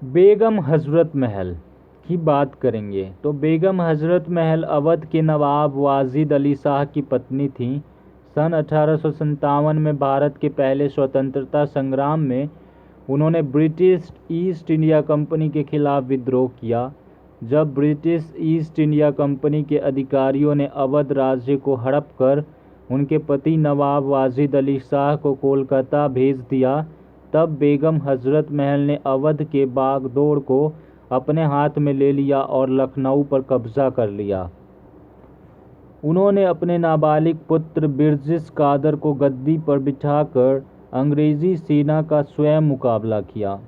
बेगम हजरत महल की बात करेंगे तो बेगम हजरत महल अवध के नवाब वाजिद अली शाह की पत्नी थीं। सन 1857 में भारत के पहले स्वतंत्रता संग्राम में उन्होंने ब्रिटिश ईस्ट इंडिया कंपनी के खिलाफ विद्रोह किया। जब ब्रिटिश ईस्ट इंडिया कंपनी के अधिकारियों ने अवध राज्य को हड़प कर उनके पति नवाब वाजिद अली शाह को कोलकाता भेज दिया, तब बेगम हजरत महल ने अवध के बागडोर को अपने हाथ में ले लिया और लखनऊ पर कब्जा कर लिया। उन्होंने अपने नाबालिग पुत्र बिरजिस कादर को गद्दी पर बिठाकर अंग्रेजी सेना का स्वयं मुकाबला किया।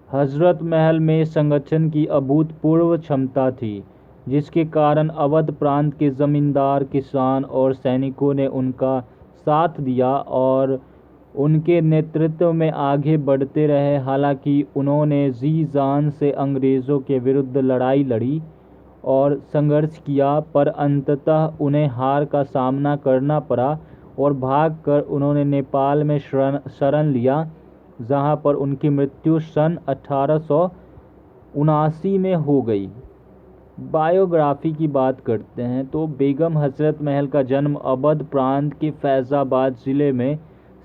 हजरत महल में संगठन की अभूतपूर्व क्षमता थी, जिसके कारण अवध प्रांत के जमींदार, किसान और सैनिकों ने उनका साथ दिया और उनके नेतृत्व में आगे बढ़ते रहे। हालांकि उन्होंने जी जान से अंग्रेज़ों के विरुद्ध लड़ाई लड़ी और संघर्ष किया, पर अंततः उन्हें हार का सामना करना पड़ा और भागकर उन्होंने नेपाल में शरण लिया, जहां पर उनकी मृत्यु सन 1879 में हो गई। बायोग्राफी की बात करते हैं तो बेगम हजरत महल का जन्म अवध प्रांत के फैज़ाबाद ज़िले में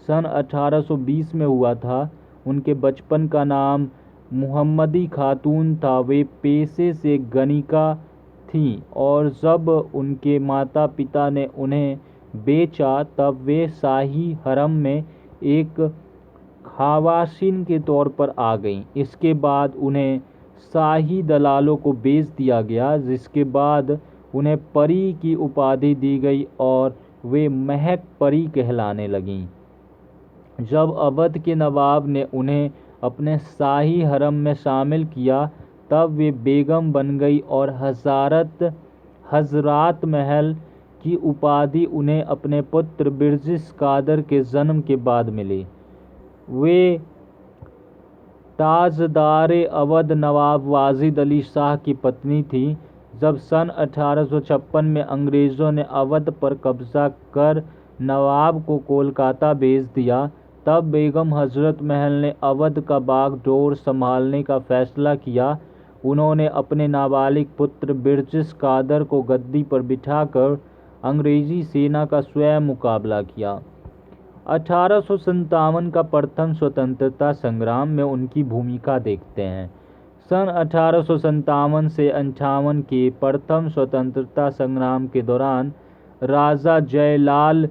सन 1820 में हुआ था। उनके बचपन का नाम मुहम्मदी खातून था। वे पेशे से गणिका थीं और जब उनके माता पिता ने उन्हें बेचा तब वे शाही हरम में एक खवासीन के तौर पर आ गईं। इसके बाद उन्हें शाही दलालों को बेच दिया गया, जिसके बाद उन्हें परी की उपाधि दी गई और वे महक परी कहलाने लगीं। जब अवध के नवाब ने उन्हें अपने शाही हरम में शामिल किया तब वे बेगम बन गई और हजरात महल की उपाधि उन्हें अपने पुत्र बिरजिस कादर के जन्म के बाद मिली। वे ताजदारे अवध नवाब वाजिद अली शाह की पत्नी थी। जब सन 1856 में अंग्रेज़ों ने अवध पर कब्जा कर नवाब को कोलकाता भेज दिया, तब बेगम हजरत महल ने अवध का बागडोर संभालने का फैसला किया। उन्होंने अपने नाबालिग पुत्र बिरजिस कादर को गद्दी पर बिठाकर अंग्रेजी सेना का स्वयं मुकाबला किया। 1857 का प्रथम स्वतंत्रता संग्राम में उनकी भूमिका देखते हैं। सन 1857 से 58 के प्रथम स्वतंत्रता संग्राम के दौरान राजा जयलाल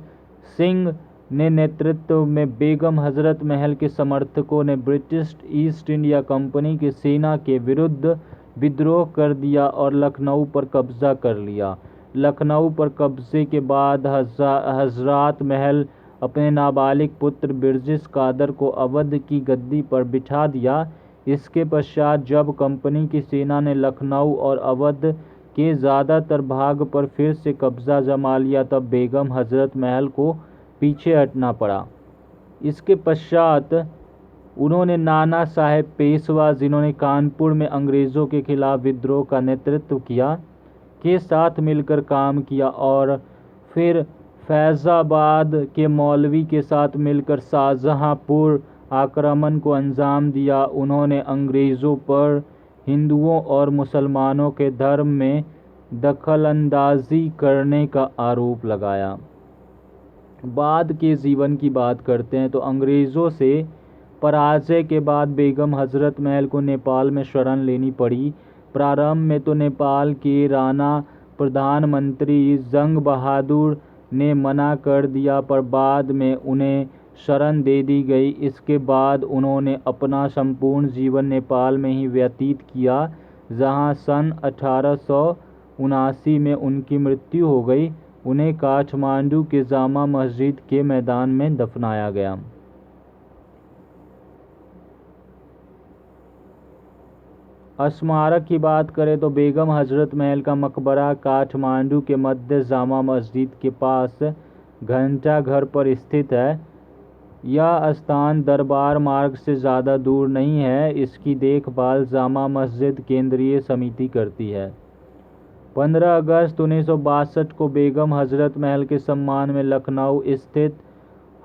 सिंह ने नेतृत्व में बेगम हजरत महल के समर्थकों ने ब्रिटिश ईस्ट इंडिया कंपनी की सेना के विरुद्ध विद्रोह कर दिया और लखनऊ पर कब्जा कर लिया। लखनऊ पर कब्जे के बाद हजरात महल अपने नाबालिग पुत्र बिरजिस कादर को अवध की गद्दी पर बिठा दिया। इसके पश्चात जब कंपनी की सेना ने लखनऊ और अवध के ज़्यादातर भाग पर फिर से कब्जा जमा लिया, तब बेगम हजरत महल को पीछे हटना पड़ा। इसके पश्चात उन्होंने नाना साहेब पेशवा, जिन्होंने कानपुर में अंग्रेज़ों के खिलाफ विद्रोह का नेतृत्व किया, के साथ मिलकर काम किया और फिर फैज़ाबाद के मौलवी के साथ मिलकर शाहजहांपुर आक्रमण को अंजाम दिया। उन्होंने अंग्रेज़ों पर हिंदुओं और मुसलमानों के धर्म में दखलंदाजी करने का आरोप लगाया। बाद के जीवन की बात करते हैं तो अंग्रेज़ों से पराजय के बाद बेगम हजरत महल को नेपाल में शरण लेनी पड़ी। प्रारंभ में तो नेपाल के राणा प्रधानमंत्री जंग बहादुर ने मना कर दिया, पर बाद में उन्हें शरण दे दी गई। इसके बाद उन्होंने अपना संपूर्ण जीवन नेपाल में ही व्यतीत किया, जहां सन 1879 में उनकी मृत्यु हो गई। उन्हें काठमांडू के जामा मस्जिद के मैदान में दफनाया गया। स्मारक की बात करें तो बेगम हजरत महल का मकबरा काठमांडू के मध्य जामा मस्जिद के पास घंटा घर पर स्थित है। यह स्थान दरबार मार्ग से ज़्यादा दूर नहीं है। इसकी देखभाल जामा मस्जिद केंद्रीय समिति करती है। 15 अगस्त 1962 को बेगम हजरत महल के सम्मान में लखनऊ स्थित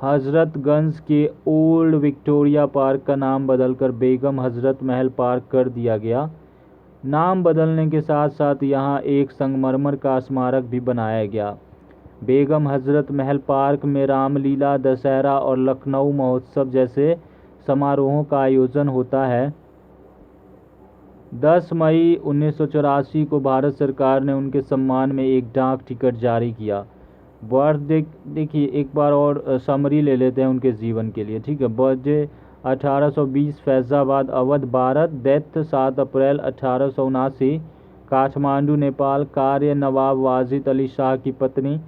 हजरतगंज के ओल्ड विक्टोरिया पार्क का नाम बदलकर बेगम हजरत महल पार्क कर दिया गया। नाम बदलने के साथ साथ यहाँ एक संगमरमर का स्मारक भी बनाया गया। बेगम हजरत महल पार्क में रामलीला, दशहरा और लखनऊ महोत्सव जैसे समारोहों का आयोजन होता है। 10 मई 1984 को भारत सरकार ने उनके सम्मान में एक डाक टिकट जारी किया। बर्थडे देखिए एक बार और समरी ले लेते हैं उनके जीवन के लिए, ठीक है। बर्थडे 1820 फैजाबाद अवध भारत। डेथ 7 अप्रैल 1879 काठमांडू नेपाल। कार्य नवाब वाजिद अली शाह की पत्नी।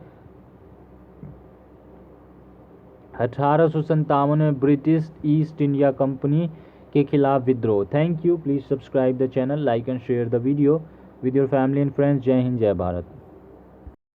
1857 में ब्रिटिश ईस्ट इंडिया कंपनी के खिलाफ विद्रोह। Thank you. Please subscribe the channel, like and share the video with your family and friends. जय हिंद, जय भारत।